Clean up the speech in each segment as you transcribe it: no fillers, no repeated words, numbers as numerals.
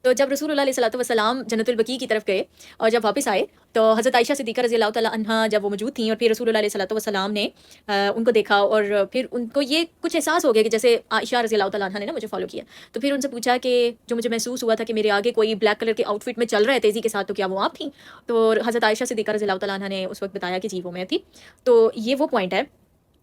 तो जब रसूलुल्लाह अलैहि वसल्लम जन्नतुल बकी की तरफ गए और जब वापस आए तो हज़रत आयशा सिद्दीक़ा रज़ी अल्लाह तआला अन्हा जब वो मौजूद थीं और फिर रसूलुल्लाह अलैहि वसल्लम ने उनको देखा और फिर उनको ये कुछ एहसास हो गया कि जैसे आयशा रज़ी अल्लाह तआला अन्हा ने ना मुझे फ़ॉलो किया। तो फिर उनसे पूछा कि जो मुझे महसूस हुआ था कि मेरे आगे कोई ब्लैक कलर के आउटफिट में चल रहा है तेज़ी के साथ, तो क्या वो आप थीं? तो हज़रत आयशा सिद्दीक़ा रज़ी अल्लाह तआला अन्हा ने उस वक़्त बताया कि जी वो मैं थी। तो ये वो पॉइंट है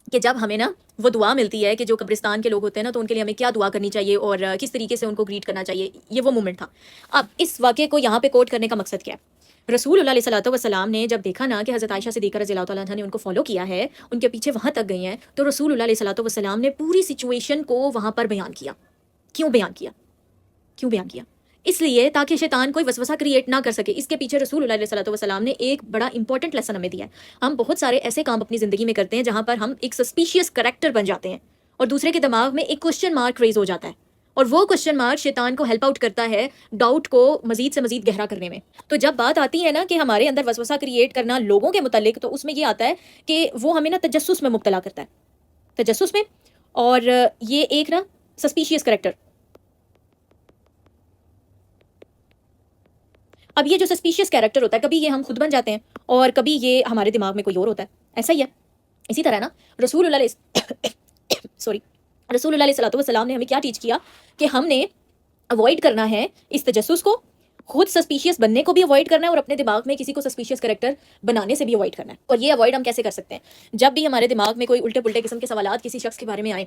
कि जब हमें ना वो दुआ मिलती है कि जो कब्रिस्तान के लोग होते हैं ना, तो उनके लिए हमें क्या दुआ करनी चाहिए और किस तरीके से उनको ग्रीट करना चाहिए, ये वो मोमेंट था। अब इस वाक़ये को यहाँ पे कोट करने का मकसद क्या है? रसूलुल्लाह अलैहिस्सलातु वस्सलाम ने जब देखा ना कि हज़रत आयशा सिद्दीक़ा रज़ियल्लाहु तआला अन्हा ने उनको फ़ॉलो किया है, उनके पीछे वहाँ तक गई हैं, तो रसूलुल्लाह अलैहिस्सलातु वस्सलाम ने पूरी सिचुएशन को वहाँ पर बयान किया। क्यों बयान किया? क्यों बयान किया? इसलिए ताकि शैतान कोई वसवसा क्रिएट ना कर सके। इसके पीछे रसूलुल्लाह अलैहि वसल्लम ने एक बड़ा इंपॉर्टेंट लेसन हमें दिया है। हम बहुत सारे ऐसे काम अपनी ज़िंदगी में करते हैं जहाँ पर हम एक सस्पिशियस कैरेक्टर बन जाते हैं और दूसरे के दिमाग में एक क्वेश्चन मार्क रेज़ हो जाता है और वो क्वेश्चन मार्क शैतान को हेल्प आउट करता है डाउट को मज़ीद से मज़ीद गहरा करने में। तो जब बात आती है ना कि हमारे अंदर वसवसा क्रिएट करना लोगों के मुतालिक, तो उसमें ये आता है कि वो हमें ना तजस्सुस में मुब्तला करता है। तजस्सुस में और ये एक ना सस्पिशियस कैरेक्टर। अब ये जो सस्पिशियस कैरेक्टर होता है, कभी ये हम खुद बन जाते हैं और कभी ये हमारे दिमाग में कोई और होता है, ऐसा ही है। इसी तरह ना रसूलुल्लाह सॉरी रसूलुल्लाह अलैहि वसल्लम ने हमें क्या टीच किया कि हमने अवॉइड करना है इस तजस्सुस को, खुद सस्पिशियस बनने को भी अवॉइड करना है और अपने दिमाग में किसी को सस्पिशियस कैरेक्टर बनाने से भी अवॉइड करना है। और ये अवॉइड हम कैसे कर सकते हैं? जब भी हमारे दिमाग में कोई उल्टे पुल्टे किस्म के सवालात किसी शख्स के बारे में आए,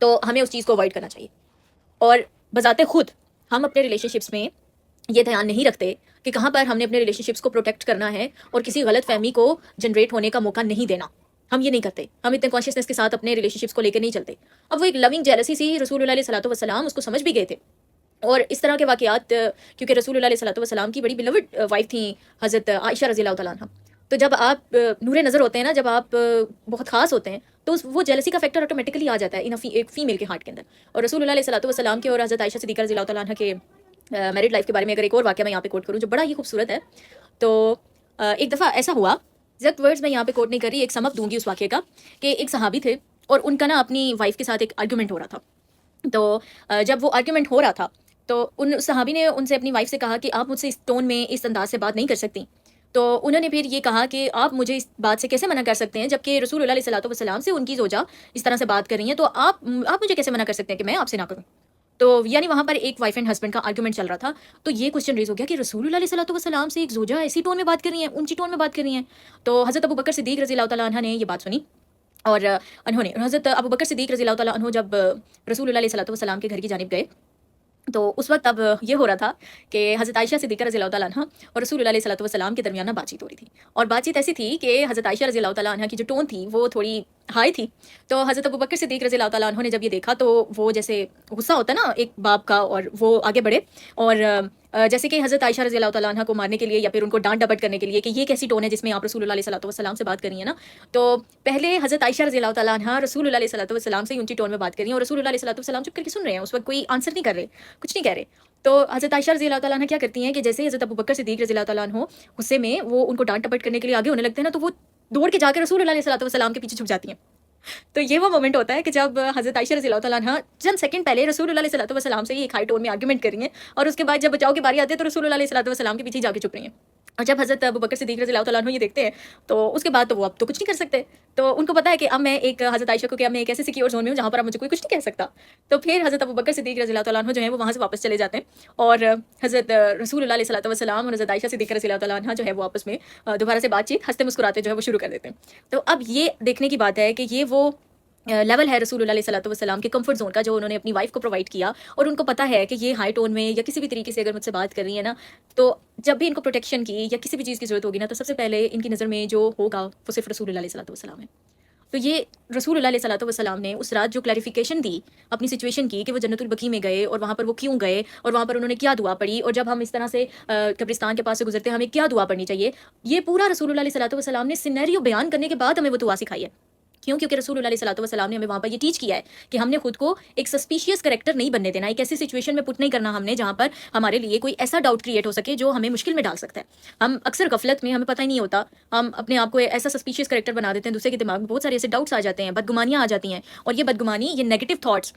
तो हमें उस चीज़ को अवॉइड करना चाहिए। और बजाते खुद हम अपने रिलेशनशिप्स में ये ध्यान नहीं रखते कि कहाँ पर हमने अपने रिलेशनशिप्स को प्रोटेक्ट करना है और किसी गलत फहमी को जनरेट होने का मौका नहीं देना। हम ये नहीं करते, हम इतने कॉन्शियसनेस के साथ अपने रिलेशनशिप्स को लेकर नहीं चलते। अब वो एक लविंग जेलसी सी रसूलुल्लाह अलैहि वसल्लम उसको समझ भी गए थे और इस तरह के वाक़यात, क्योंकि रसूलुल्लाह अलैहि वसल्लम की बड़ी बिलवड वाइफ थी हज़रत आयशा रज़ियल्लाहु तआला अन्हा। तो जब आप नूरे नज़र होते हैं ना, जब आप बहुत ख़ास होते हैं, तो वो जेलसी का फैक्टर ऑटोमेटिकली आ जाता है एक फीमेल के हार्ट के अंदर। और रसूलुल्लाह अलैहि वसल्लम के और हज़रत आयशा सिद्दीक़ा रज़ियल्लाहु तआला अन्हा के मैरिड लाइफ के बारे में अगर एक और वाक़या मैं यहाँ पे कोट करूँ जो बड़ा ही खूबसूरत है, तो एक दफ़ा ऐसा हुआ, एग्जैक्ट वर्ड्स मैं यहाँ पे कोट नहीं कर रही, एक समअप दूंगी उस वाक़ये का, कि एक सहाबी थे और उनका ना अपनी वाइफ के साथ एक आर्ग्यूमेंट हो रहा था। तो जब वो आर्ग्यूमेंट हो रहा था तो उन सहाबी ने उनसे अपनी वाइफ से कहा कि आप मुझसे इस टोन में, इस अंदाज से बात नहीं कर सकती। तो उन्होंने फिर ये कहा कि आप मुझे इस बात से कैसे मना कर सकते हैं, जबकि रसूलुल्लाह अलैहि वसल्लम से उनकी ज़ौजा इस तरह से बात कर रही हैं, तो आप मुझे कैसे मना कर सकते हैं कि मैं आपसे ना करूँ? तो यानी वहाँ पर एक वाइफ एंड हस्बैंड का आर्गुमेंट चल रहा था। तो ये क्वेश्चन रेज़ हो गया कि रसूलुल्लाह अलैहि वसल्लम से एक ज़ौजा ऐसी टोन में बात कर रही हैं, ऊँची टोन में बात कर रही हैं। तो हज़रत अबू बकर सिद्दीक़ रज़ियल्लाहु तआला अन्हा ने ये बात सुनी और उन्होंने हज़रत अबू बकर सिद्दीक़ रज़ियल्लाहु तआला अन्हु जब रसूलुल्लाह अलैहि वसल्लम के घर की जानिब गए, तो उस वक्त अब ये हो रहा था कि हज़रत आयशा सिद्दीक़ा रज़ियल्लाहु तआला अन्हा और रसूलुल्लाह अलैहि वसल्लम के दरमियान बातचीत हो रही थी। और बातचीत ऐसी थी कि हज़रत आयशा रज़ियल्लाहु तआला अन्हा की जो टोन थी वो थोड़ी हाई थी। तो हज़रत अबू बकर सिद्दीक़ रज़ियल्लाहु तआला अन्हु ने जब ये देखा, तो वो जैसे गुस्सा होता है ना एक बाप का, और वो आगे बढ़े और जैसे कि हज़रत आयशा रज़ियल्लाहु तआला अन्हा को मारने के लिए या फिर उनको डांट डपट करने के लिए कि ये कैसी टोन है जिसमें आप रसूलुल्लाह अलैहि वसल्लम से बात कर रही हैं ना। तो पहले हज़रत आयशा रज़ियल्लाहु तआला अन्हा रसूलुल्लाह अलैहि वसल्लम से ऊंची टोन में बात कर रही हैं और रसूलुल्लाह अलैहि वसल्लम चुप करके सुन रहे हैं, उस वक्त कोई आंसर नहीं कर रहे, कुछ नहीं कह रहे। तो हज़रत आयशा रज़ियल्लाहु तआला अन्हा क्या करती हैं कि जैसे ही हज़रत अबू बकर सिद्दीक़ रज़ियल्लाहु तआला अन्हु गुस्से में वो उनको डांट डपट करने के लिए आगे होने लगते हैं ना, तो वो दौड़ के जाकर रसूलुल्लाह अलैहि वसल्लम के पीछे छुप जाती हैं। तो ये वो मोमेंट होता है कि जब हज़रत आयशा रज़ियल्लाहु तआला अन्हा चंद सेकंड पहले रसूलुल्लाह अलैहि वसल्लम से ही एक हाई टोन में आर्गुमेंट कर रही हैं और उसके बाद जब बचाव की बारी आती है तो रसूलुल्लाह अलैहि वसल्लम के पीछे जाके छुप रही हैं। और जब हज़रत अबू बकर सिद्दीक़ रज़ियल्लाहु तआला अन्हु ये देखते हैं, तो उसके बाद तो वो अब तो कुछ नहीं कर सकते। तो उनको पता है कि अब मैं एक हज़रत आयशा को कि अब मैं एक ऐसे सिक्योर ज़ोन में हूँ जहाँ पर अब मुझे कोई कुछ नहीं कह सकता। तो फिर हज़रत अबू बकर सिद्दीक़ रज़ियल्लाहु तआला अन्हु जो है वो वहाँ से वापस चले जाते हैं और हज़रत रसूलुल्लाह अलैहि वसल्लम और हज़रत आयशा सिद्दीक़ा रज़ियल्लाहु तआला अन्हा जो है वो आपस में दोबारा से बातचीत हँसते मुस्कुराते जो है वो शुरू कर देते हैं। तो अब ये देखने की बात है कि ये वो लेवल है रसूलुल्लाह अलैहि वसल्लम के कंफर्ट जोन का जो उन्होंने अपनी वाइफ को प्रोवाइड किया। और उनको पता है कि ये हाई टोन में या किसी भी तरीके से अगर मुझसे बात कर रही है ना, तो जब भी इनको प्रोटेक्शन की या किसी भी चीज़ की ज़रूरत होगी ना, तो सबसे पहले इनकी नज़र में जो होगा वो सिर्फ रसूलुल्लाह अलैहि वसल्लम है। तो ये रसूलुल्लाह अलैहि वसल्लम ने उस रात जो क्लैरिफिकेशन दी अपनी सिचुएशन की कि वो जन्नतुल बकी में गए और वहाँ पर वो क्यों गए और वहाँ पर उन्होंने क्या दुआ पढ़ी, और जब हम इस तरह से कब्रिस्तान के पास से गुजरते हैं हमें क्या दुआ पढ़नी चाहिए, ये पूरा रसूलुल्लाह अलैहि वसल्लम ने सिनेरियो बयान करने के बाद हमें वो दुआ सिखाई है। क्यों? क्योंकि रसूलुल्लाह अलैहि वसल्लम ने हमें वहाँ पर ये टीच किया है कि हमने खुद को एक सस्पिशियस कैरेक्टर नहीं बनने देना, एक ऐसी सिचुएशन में पुट नहीं करना हमने जहाँ पर हमारे लिए कोई ऐसा डाउट क्रिएट हो सके जो हमें मुश्किल में डाल सकता है। हम अक्सर गफलत में, हमें पता ही नहीं होता, हम अपने आप को ऐसा सस्पिशियस कैरेक्टर बना देते हैं, दूसरे के दिमाग में बहुत सारे ऐसे डाउट्स आ जाते हैं, बदगुमानियाँ आ जाती हैं, और ये बदगुमानी, ये नेगेटिव थॉट्स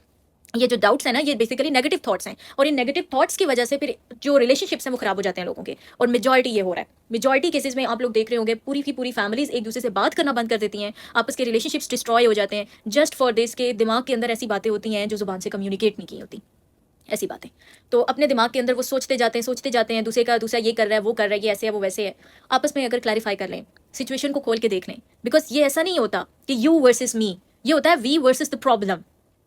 ये जो डाउट्स हैं ना, ये बेसिकली नेगेटिव थॉट्स हैं, और इन नेगेटिव थॉट्स की वजह से फिर जो रिलेशनशिप्स हैं वो खराब हो जाते हैं लोगों के। और मेजॉरिटी ये हो रहा है, मेजॉरिटी केसेस में आप लोग देख रहे होंगे पूरी की पूरी फैमिलीज एक दूसरे से बात करना बंद कर देती हैं, आपस के रिलेशनशिप्स डिस्ट्रॉय हो जाते हैं जस्ट फॉर दिस के दिमाग के अंदर ऐसी बातें होती हैं जो जुबान से कम्युनिकेट नहीं की होती, ऐसी बातें। तो अपने दिमाग के अंदर वो सोचते जाते हैं दूसरा ये कर रहा है, वो कर रहा है, ये ऐसे है, वो वैसे है। आपस में अगर क्लैरिफाई कर लें, सिचुएशन को खोल के देख लें, बिकॉज ये ऐसा नहीं होता कि यू वर्सेस मी, ये होता है वी वर्सेस द प्रॉब्लम।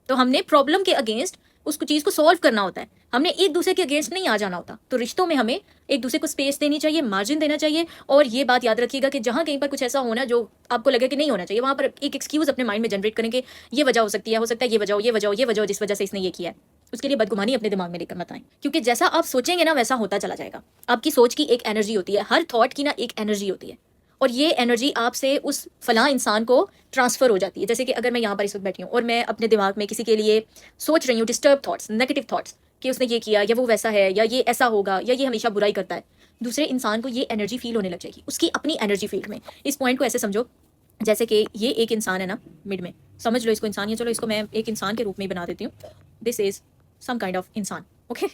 तो हमने प्रॉब्लम के अगेंस्ट उस चीज़ को सॉल्व करना होता है, हमने एक दूसरे के अगेंस्ट नहीं आ जाना होता। तो रिश्तों में हमें एक दूसरे को स्पेस देनी चाहिए, मार्जिन देना चाहिए। और ये बात याद रखिएगा कि जहाँ कहीं पर कुछ ऐसा होना जो आपको लगे कि नहीं होना चाहिए, वहाँ पर एक एक्सक्यूज़ अपने माइंड में जनरेट करेंगे, ये वजह हो सकती है, हो सकता है ये वजह जिस वजह से इसने ये किया है। उसके लिए बदगुमानी अपने दिमाग में लेकर मत आए, क्योंकि जैसा आप सोचेंगे ना वैसा होता चला जाएगा। आपकी सोच की एक एनर्जी होती है, हर थॉट की ना एक एनर्जी होती है, और ये एनर्जी आपसे उस फलां इंसान को ट्रांसफ़र हो जाती है। जैसे कि अगर मैं यहाँ पर इस वक्त बैठी हूँ और मैं अपने दिमाग में किसी के लिए सोच रही हूँ डिस्टर्ब थॉट्स, नेगेटिव थॉट्स, कि उसने ये किया या वो वैसा है या ये ऐसा होगा या ये हमेशा बुराई करता है, दूसरे इंसान को ये एनर्जी फील होने लग जाएगी, उसकी अपनी एनर्जी फील्ड में। इस पॉइंट को ऐसे समझो जैसे कि ये एक इंसान है ना, मिड में समझ लो इसको इंसान ही, चलो इसको मैं एक इंसान के रूप में ही बना देती हूँ। This is some kind of इंसान, ओके,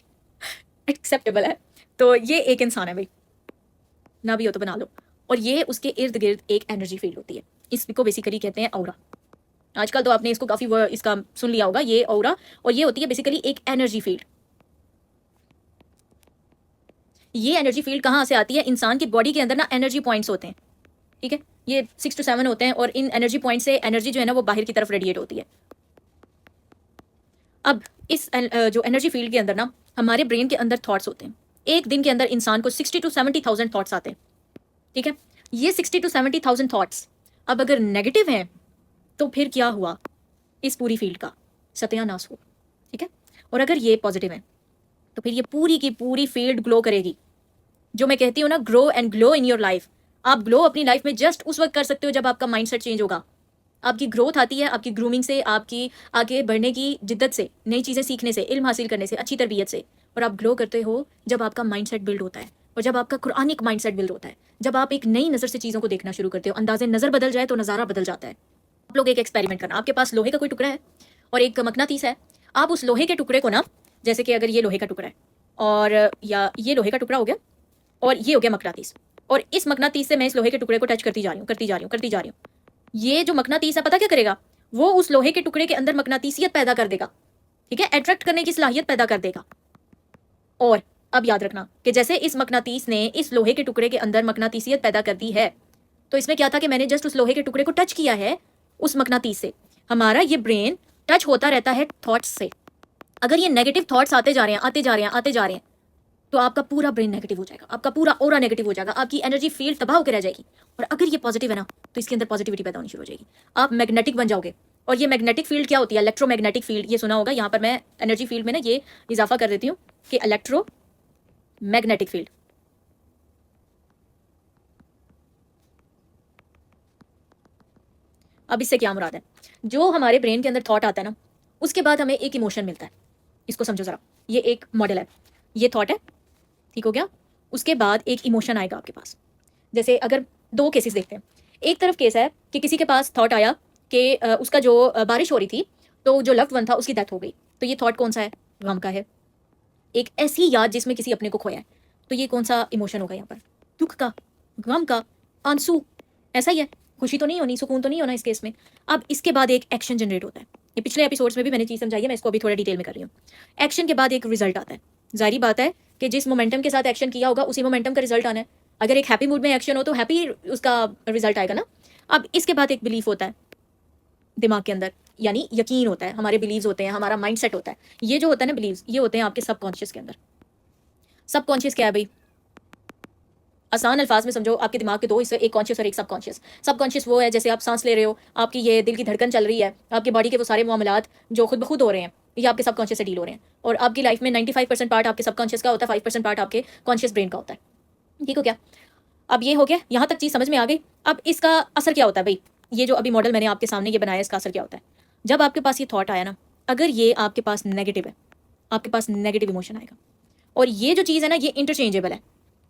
एक्सेप्टेबल है। तो ये एक इंसान है भाई, ना भी हो तो बना लो। और ये उसके इर्द गिर्द एक एनर्जी फील्ड होती है, इसको बेसिकली कहते हैं औरा। आजकल तो आपने इसको काफ़ी इसका सुन लिया होगा, ये औरा। और ये होती है बेसिकली एक एनर्जी फील्ड। ये एनर्जी फील्ड कहाँ से आती है? इंसान की बॉडी के अंदर ना एनर्जी पॉइंट्स होते हैं, ठीक है, ये 6 to 7 होते हैं, और इन एनर्जी पॉइंट से एनर्जी जो है ना वो बाहर की तरफ रेडिएट होती है। अब इस जो एनर्जी फील्ड के अंदर ना हमारे ब्रेन के अंदर थॉट्स होते हैं। एक दिन के अंदर इंसान को 60 to 70,000 थॉट्स आते हैं, ठीक है। ये 60 to 70,000 थॉट्स अब अगर नेगेटिव हैं तो फिर क्या हुआ? इस पूरी फील्ड का सत्यानाश हो, ठीक है। और अगर ये पॉजिटिव है तो फिर ये पूरी की पूरी फील्ड ग्लो करेगी। जो मैं कहती हूँ ना, grow and glow in your life. आप ग्लो अपनी लाइफ में जस्ट उस वक्त कर सकते हो जब आपका माइंडसेट चेंज होगा। आपकी ग्रोथ आती है आपकी ग्रूमिंग से, आपकी आगे बढ़ने की जिद्दत से, नई चीज़ें सीखने से, इल्म हासिल करने से, अच्छी तरबियत से। और आप ग्लो करते हो जब आपका माइंडसेट बिल्ड होता है, और जब आपका कुरानिक माइंडसेट बिल्ड होता है, जब आप एक नई नज़र से चीज़ों को देखना शुरू करते हो। अंदाज़े नज़र बदल जाए तो नज़ारा बदल जाता है। आप लोग एक एक्सपेरिमेंट करना, आपके पास लोहे का कोई टुकड़ा है और एक मकनातीस है। आप उस लोहे के टुकड़े को ना, जैसे कि अगर ये लोहे का टुकड़ा है और या ये लोहे का टुकड़ा हो गया और ये हो गया मकनातीस, और इस मकनातीस से मैं इस लोहे के टुकड़े को टच करती जा रही हूँ। ये जो मकनातीस है पता क्या करेगा? वो उस लोहे के टुकड़े के अंदर मकनातीसियत पैदा कर देगा, ठीक है, अट्रैक्ट करने की सलाहियत पैदा कर देगा। और अब याद रखना कि जैसे इस मकनातीस ने इस लोहे के टुकड़े के अंदर मकनातीसियत पैदा कर दी है, तो इसमें क्या था कि मैंने जस्ट उस लोहे के टुकड़े को टच किया है उस मकनातीस से। हमारा ये ब्रेन टच होता रहता है थॉट्स से। अगर ये नेगेटिव थॉट्स आते जा रहे हैं तो आपका पूरा ब्रेन नेगेटिव हो जाएगा, आपका पूरा ऑरा नेगेटिव हो जाएगा, आपकी एनर्जी फील्ड तबाह होकर रह जाएगी। और अगर ये पॉजिटिव है ना तो इसके अंदर पॉजिटिविटी पैदा होनी शुरू हो जाएगी, आप मैग्नेटिक बन जाओगे। और ये मैग्नेटिक फील्ड क्या होती है? इलेक्ट्रोमैग्नेटिक फील्ड, ये सुना होगा। यहाँ पर मैं एनर्जी फील्ड में ना ये इजाफा कर देती हूँ कि इलेक्ट्रो मैग्नेटिक फील्ड। अब इससे क्या मुराद है? जो हमारे ब्रेन के अंदर थॉट आता है ना, उसके बाद हमें एक इमोशन मिलता है। इसको समझो ज़रा, ये एक मॉडल है, ये थॉट है, ठीक हो गया। उसके बाद एक इमोशन आएगा आपके पास। जैसे अगर दो केसेस देखते हैं, एक तरफ केस है कि किसी के पास थॉट आया कि उसका जो बारिश हो रही थी तो जो लव्ड वन था उसकी डेथ हो गई, तो ये थॉट कौन सा है? गम का है। एक ऐसी याद जिसमें किसी अपने को खोया है, तो ये कौन सा इमोशन होगा यहाँ पर? दुख का, गम का, आंसू, ऐसा ही है। खुशी तो नहीं होनी, सुकून तो नहीं होना इस केस में। अब इसके बाद एक एक्शन जनरेट होता है। ये पिछले एपिसोड्स में भी मैंने चीज़ समझाई है, मैं इसको अभी थोड़ा डिटेल में कर रही हूँ। एक्शन के बाद एक रिजल्ट आता है। जाहिर बात है कि जिस मोमेंटम के साथ एक्शन किया होगा उसी मोमेंटम का रिजल्ट आना है। अगर एक हैप्पी मूड में एक्शन हो तो हैप्पी उसका रिजल्ट आएगा ना। अब इसके बाद एक बिलीफ होता है दिमाग के अंदर, यानी यकीन होता है, हमारे बिलीव्स होते हैं, हमारा माइंडसेट होता है। ये जो होता है ना बिलीव्स, ये होते हैं आपके सबकॉन्शियस के अंदर। सबकॉन्शियस क्या है भाई? आसान अल्फाज में समझो, आपके दिमाग के दो हिस्से, एक कॉन्शियस और एक सबकॉन्शियस। सबकॉन्शियस वो है जैसे आप सांस ले रहे हो, आपकी ये दिल की धड़कन चल रही है, आपकी बॉडी के वो सारे मामलात जो खुद ब खुद हो रहे हैं, ये आपके सबकॉन्शियस से डील हो रहे हैं। और आपकी लाइफ में 95% पार्ट आपके सबकॉन्शियस का होता है, 5% पार्ट आपके कॉन्शियस ब्रेन का होता है, ठीक हो क्या? अब ये हो गया, यहाँ तक चीज़ समझ में आ गई। अब इसका असर क्या होता है भाई? ये जो अभी मॉडल मैंने आपके सामने ये बनाया, इसका असर क्या होता है? जब आपके पास ये थॉट आया ना, अगर ये आपके पास नेगेटिव है, आपके पास नेगेटिव इमोशन आएगा। और ये जो चीज़ है ना, ये इंटरचेंजेबल है।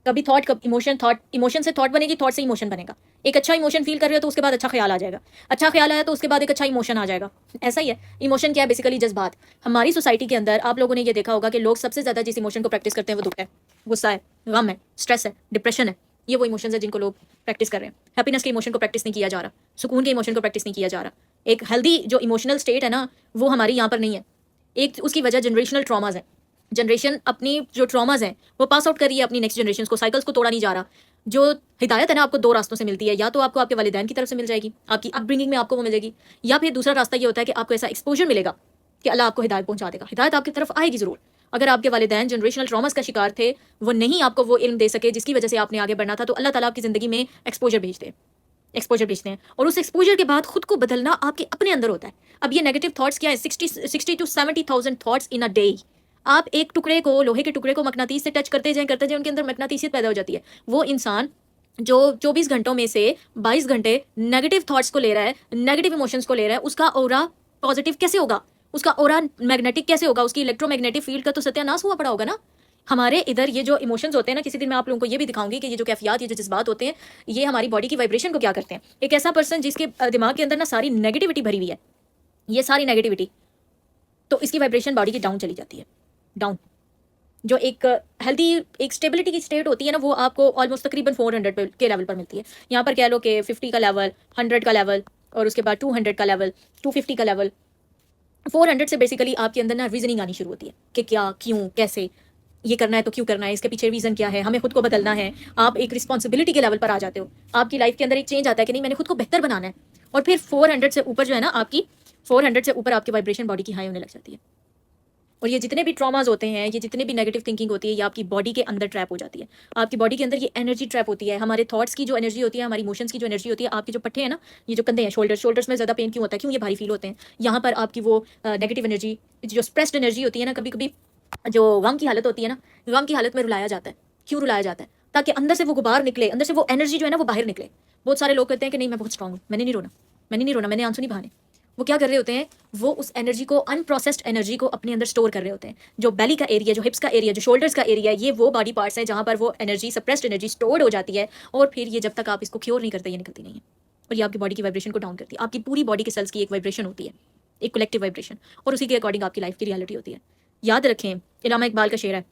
कभी थॉट, कब इमोशन, थॉट, इमोशन से थॉट बनेगी, थॉट से इमोशन बनेगा। एक अच्छा इमोशन फील कर रहे हो तो उसके बाद अच्छा ख्याल आ जाएगा, अच्छा ख्याल आया तो उसके बाद एक अच्छा इमोशन आ जाएगा। ऐसा ही है। इमोशन क्या है? बेसिकली जज्बात। हमारी सोसाइटी के अंदर आप लोगों ने ये देखा होगा कि लोग सबसे ज़्यादा जिस इमोशन को प्रैक्टिस करते हैं वो दुख है, गुस्सा है, गम है, स्ट्रेस है, डिप्रेशन है। ये वो इमोशंस है जिनको लोग प्रैक्टिस कर रहे हैं। हैप्पीनेस के इमोशन को प्रैक्टिस नहीं किया जा रहा, सुकून के इमोशन को प्रैक्टिस नहीं किया जा रहा। एक हेल्दी जो इमोशनल स्टेट है ना, वो हमारी यहाँ पर नहीं है। एक उसकी वजह जनरेशनल ट्रॉमाज है। जनरेशन अपनी जो ट्रॉमाज हैं वो पास आउट कर रही है अपनी नेक्स्ट जनरेशन को, साइकिल्स को तोड़ा नहीं जा रहा। जो हिदायत है ना आपको दो रास्तों से मिलती है, या तो आपको आपके वालिदैन की तरफ से मिल जाएगी, आपकी अपब्रिंगिंग में आपको वो मिलेगी, या फिर दूसरा रास्ता ये होता है कि आपको ऐसा एक्सपोजर मिलेगा कि अल्लाह आपको हिदायत पहुंचा देगा। हिदायत आपकी तरफ आएगी ज़रूर। अगर आपके वालिदैन जनरेशनल ट्रॉमास का शिकार थे, वो नहीं आपको वो इल्म दे सके जिसकी वजह से आपने आगे बढ़ना था, तो अल्लाह ताला आपकी ज़िंदगी में एक्सपोजर भेजते हैं। और उस एक्सपोजर के बाद खुद को बदलना आपके अपने अंदर होता है। अब ये नेगेटिव थॉट्स क्या है? 60 to 70,000 thoughts in a day. आप एक टुकड़े को, लोहे के टुकड़े को मकनातीस से टच करते जाएं, उनके अंदर मकनातीसियत पैदा हो जाती है। वो इंसान जो 24 घंटों में से 22 घंटे नेगेटिव थॉट्स को ले रहा है, नेगेटिव इमोशंस को ले रहा है, उसका ऑरा पॉजिटिव कैसे होगा? उसका ऑरा मैग्नेटिक कैसे होगा? उसकी इलेक्ट्रोमैग्नेटिक फील्ड का तो सत्यानाश हुआ पड़ा होगा ना। हमारे इधर ये जो इमोशंस होते हैं ना, किसी दिन मैं आप लोगों को ये भी दिखाऊंगी कि ये जो कैफियत, ये जो जज्बात होते हैं, ये हमारी बॉडी की वाइब्रेशन को क्या करते हैं। एक ऐसा पर्सन जिसके दिमाग के अंदर ना सारी नेगेटिविटी भरी हुई है, ये सारी नेगेटिविटी, तो इसकी वाइब्रेशन बॉडी की डाउन चली जाती है। डाउन जो एक हेल्दी एक स्टेबिलिटी की स्टेट होती है ना, वो आपको ऑलमोस्ट तकरीबन 400 के लेवल पर मिलती है। यहाँ पर कह लो कि 50 का लेवल, 100 का लेवल, और उसके बाद 200 का लेवल, 250 का लेवल। 400 से बेसिकली आपके अंदर ना रीजनिंग आनी शुरू होती है कि क्या, क्यों, कैसे ये करना है, तो क्यों करना है, इसके पीछे रीज़न क्या है, हमें खुद को बदलना है। आप एक रिस्पॉन्सिबिलिटी के लेवल पर आ जाते हो। आपकी लाइफ के अंदर एक चेंज आता है कि नहीं, मैंने खुद को बेहतर बनाना है। और फिर 400 से ऊपर जो है ना, आपकी 400 से ऊपर आपकी वाइब्रेशन बॉडी की हाई होने लग जाती है। और ये जितने भी ट्रॉमाज होते हैं, ये जितने भी नेगेटिव थिंकिंग होती है, ये आपकी बॉडी के अंदर ट्रैप हो जाती है। आपकी बॉडी के अंदर ये एनर्जी ट्रैप होती है। हमारे थॉट्स की जो एनर्जी होती है, हमारी इमोशंस की जो एनर्जी होती है, आपके जो पट्टे हैं ना, ये जो कंधे हैं, शोल्डर्स में ज़्यादा पेन क्यों होता है, क्यों ये भारी फील होते हैं? यहाँ पर आपकी वो नेगेटिव एनर्जी, जो स्ट्रेस्ड एनर्जी होती है ना, कभी कभी जो गम की हालत होती है ना, गम की हालत में रुलाया जाता है। क्यों रुलाया जाता है? ताकि अंदर से वो गुबार निकले, अंदर से वो एनर्जी जो है ना वो बाहर निकले। बहुत सारे लोग कहते हैं कि नहीं मैं बहुत स्ट्रांग हूँ, मैंने नहीं रोना, मैंने आंसू नहीं बहाने। वो क्या कर रहे होते हैं? वो उस एनर्जी को, अनप्रोसेस्ड एनर्जी को अपने अंदर स्टोर कर रहे होते हैं। जो बेली का एरिया, जो हिप्स का एरिया, जो शोल्डर्स का एरिया, ये वो बॉडी पार्ट्स हैं जहाँ पर वो एनर्जी, सप्रेस्ड एनर्जी स्टोर्ड हो जाती है। और फिर ये जब तक आप इसको क्योर नहीं करते, ये निकलती नहीं है। और ये आपकी बॉडी की वाइब्रेशन को डाउन करती है। आपकी पूरी बॉडी के सेल्स की एक वाइब्रेशन होती है, एक कलेक्टिव वाइब्रेशन, और उसी के अकॉर्डिंग आपकी लाइफ की रियलिटी होती है। याद रखें, इलामा इकबाल का शेर है,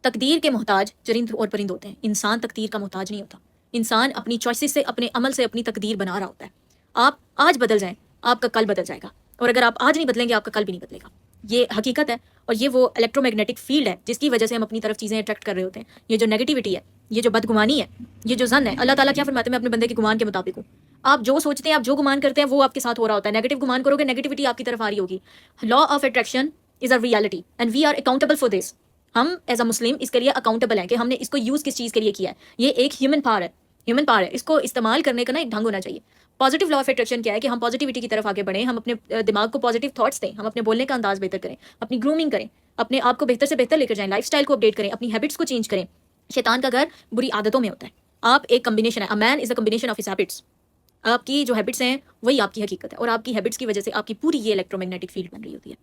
तकदीर के मोहताज चरिंद और परिंद होते हैं, इंसान तकदीर का मोहताज नहीं होता। इंसान अपनी चॉइसेस से, अपने अमल से अपनी तकदीर बना रहा होता है। आप आज बदल जाएं, आपका कल बदल जाएगा। और अगर आप आज नहीं बदलेंगे, आपका कल भी नहीं बदलेगा। ये हकीकत है। और ये वो इलेक्ट्रोमैग्नेटिक फील्ड है जिसकी वजह से हम अपनी तरफ चीज़ें अट्रैक्ट कर रहे होते हैं। ये जो नेगेटिविटी है, ये जो बदगुमानी है, ये जो जन है, अल्लाह ताला क्या फरमाते हैं? मैं अपने बंदे के गुमान के मुताबिक हूँ। आप जो सोचते हैं, आप जो गुमान करते हैं, वो आपके साथ हो रहा होता है। नेगेटिव गुमान करोगे, नेगेटिविटी आपकी तरफ आ रही होगी। Law of attraction is a reality and we are accountable for this. हम एज अ मुस्लिम इसके लिए अकाउंटेबल हैं कि हमने इसको यूज़ किस चीज़ के लिए किया है। ये एक ह्यूमन पावर है, इसको इस्तेमाल करने का ना एक ढंग होना चाहिए। पॉजिटिव लॉ ऑफ अट्रैक्शन क्या है कि हम पॉजिटिविटी की तरफ आगे बढ़ें, हम अपने दिमाग को पॉजिटिव थॉट्स दें, हम अपने बोलने का अंदाज बेहतर करें, अपनी ग्रूमिंग करें, अपने आप को बेहतर से बेहतर लेकर जाएं, लाइफस्टाइल को अपडेट करें, अपनी हैबिट्स को चेंज करें। शैतान का घर बुरी आदतों में होता है। आप एक कम्बिनेशन है, a man is a combination of his habits. आपकी जो हैबिट्स हैं वही आपकी हकीकत है, और आपकी हैबिट्स की वजह से आपकी पूरी ये इलेक्ट्रोमैग्नेटिक फील्ड बन रही होती है।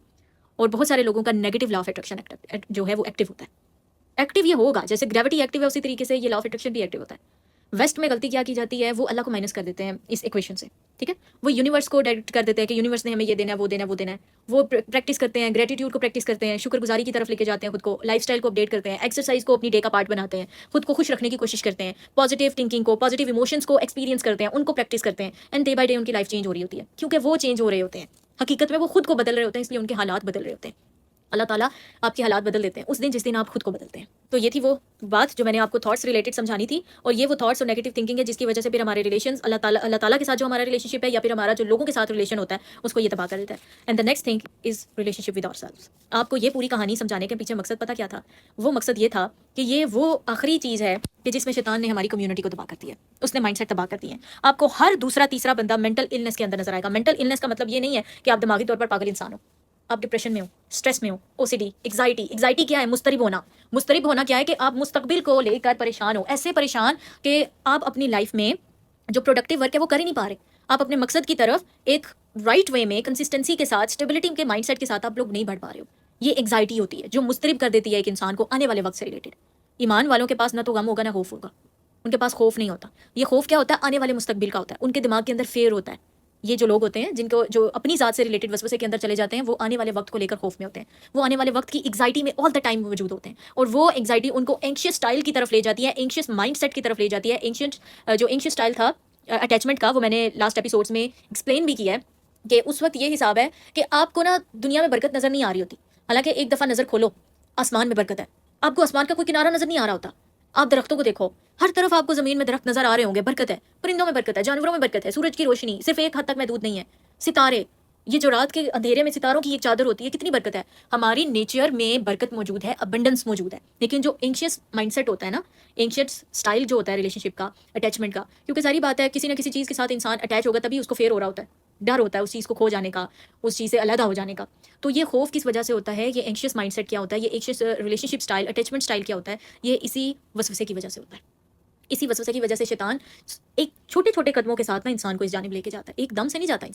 और बहुत सारे लोगों का नेगेटिव लॉ ऑफ अट्रैक्शन जो है वो एक्टिव होता है। एक्टिव ये होगा, जैसे ग्रेविटी एक्टिव है उसी तरीके से ये लॉ ऑफ अट्रैक्शन भी एक्टिव होता है। वेस्ट में गलती क्या की जाती है? वो अल्लाह को माइनस कर देते हैं इस इक्वेशन से, ठीक है। वो यूनिवर्स को डायरेक्ट कर देते हैं कि यूनिवर्स ने हमें ये देना है, वो देना है, वो देना है। वो प्रैक्टिस करते हैं, ग्रेटिट्यूड को प्रैक्टिस करते हैं, शुक्रगुजारी की तरफ लेके जाते हैं खुद को, लाइफस्टाइल को अपडेट करते हैं, एक्सरसाइज को अपनी डे का पार्ट बनाते हैं, खुद को खुश रखने की कोशिश करते हैं, पॉजिटिव थिंकिंग को, पॉजिटिव इमोशंस को एक्सपीरियंस करते हैं, उनको प्रैक्टिस करते हैं। एंड डे बाय डे उनकी लाइफ चेंज हो रही होती है, क्योंकि वो चेंज हो रहे होते हैं। हकीकत में वो खुद को बदल रहे होते हैं, इसलिए उनके हालात बदल रहे होते हैं। अल्लाह ताला आपके हालात बदल देते हैं उस दिन जिस दिन आप खुद को बदलते हैं। तो ये थी वो बात जो मैंने आपको थॉट्स रिलेटेड समझानी थी। और ये वो थॉट्स और नेगेटिव थिंकिंग है जिसकी वजह से फिर हमारे रिलेशंस, अल्लाह ताला के साथ जो हमारा रिलेशनशिप है, या फिर हमारा जो लोगों के साथ रिलेशन होता है, उसको ये तबाह कर देता है। And the next thing is relationship with ourselves. आपको ये पूरी कहानी समझाने के पीछे मकसद पता क्या था? वो मकसद ये था कि ये वो आखिरी चीज़ है कि जिसमें शैतान ने हमारी कम्युनिटी को तबाह कर दिया है, उसने माइंडसेट तबाह कर दिया है। आपको हर दूसरा तीसरा बंदा मेंटल इलनेस के अंदर नजर आएगा। मेंटल इलनेस का मतलब ये नहीं है कि आप दिमागी तौर पर पागल इंसान हो, आप डिप्रेशन में हो, स्ट्रेस में हो, ओसीडी, एग्जाइटी क्या है? मुस्तरिब होना। मुस्तरिब होना क्या है? कि आप मुस्तकबिल को लेकर परेशान हो, ऐसे परेशान कि आप अपनी लाइफ में जो प्रोडक्टिव वर्क है वो कर ही नहीं पा रहे। आप अपने मकसद की तरफ एक राइट वे में, कंसिस्टेंसी के साथ, स्टेबिलिटी के माइंडसेट के साथ आप लोग नहीं बढ़ पा रहे हो। ये एग्जाइटी होती है जो मुस्तरिब कर देती है एक इंसान को आने वाले वक्त से रिलेटेड। ईमान वालों के पास ना तो गम होगा ना खौफ होगा, उनके पास खौफ नहीं होता। ये खौफ क्या होता है? आने वाले मुस्तकबिल का होता है। उनके दिमाग के अंदर फेयर होता है। ये जो लोग होते हैं जिनको जो अपनी ज़ात से रिलेटेड वसवसे के अंदर चले जाते हैं, वो आने वाले वक्त को लेकर खौफ में होते हैं। वो आने वाले वक्त की एग्जाइटी में ऑल द टाइम मौजूद होते हैं, और वो एग्जाइटी उनको एंशियस स्टाइल की तरफ ले जाती है, एंशियस माइंडसेट की तरफ ले जाती है। जो एंशियस स्टाइल था अटैचमेंट का, वो मैंने लास्ट एपिसोड्स में एक्सप्लेन भी किया है कि उस वक्त ये हिसाब है कि आपको ना दुनिया में बरकत नज़र नहीं आ रही होती। हालांकि एक दफ़ा नज़र खोलो, आसमान में बरकत है, आपको आसमान का कोई किनारा नज़र नहीं आ रहा होता। आप दरख्तों को देखो, हर तरफ आपको ज़मीन में दरख्त नज़र आ रहे होंगे, बरकत है। परिंदों में बरकत है, जानवरों में बरकत है, सूरज की रोशनी सिर्फ एक हद तक महदूद नहीं है, सितारे, ये जो रात के अंधेरे में सितारों की एक चादर होती है, कितनी बरकत है। हमारी नेचर में बरकत मौजूद है, अबंडेंस मौजूद है। लेकिन जो एंशियस माइंडसेट होता है ना, एंशियस स्टाइल जो होता है रिलेशनशिप का, अटैचमेंट का, क्योंकि सारी बात है किसी ना किसी चीज़ के साथ इंसान अटैच होगा तभी उसको फेयर हो रहा होता है, डर होता है उस चीज़ को खो जाने का, उस चीज़ से अलग हो जाने का। तो ये खौफ किस वजह से होता है? ये एंशियस माइंडसेट क्या होता है? ये anxious relationship style, attachment style क्या होता है? ये इसी वसवसे की वजह से होता है। इसी वसवसे की वजह से शैतान एक छोटे छोटे कदमों के साथ ना इंसान को इस जानिब लेके जाता है, एकदम से नहीं जाता।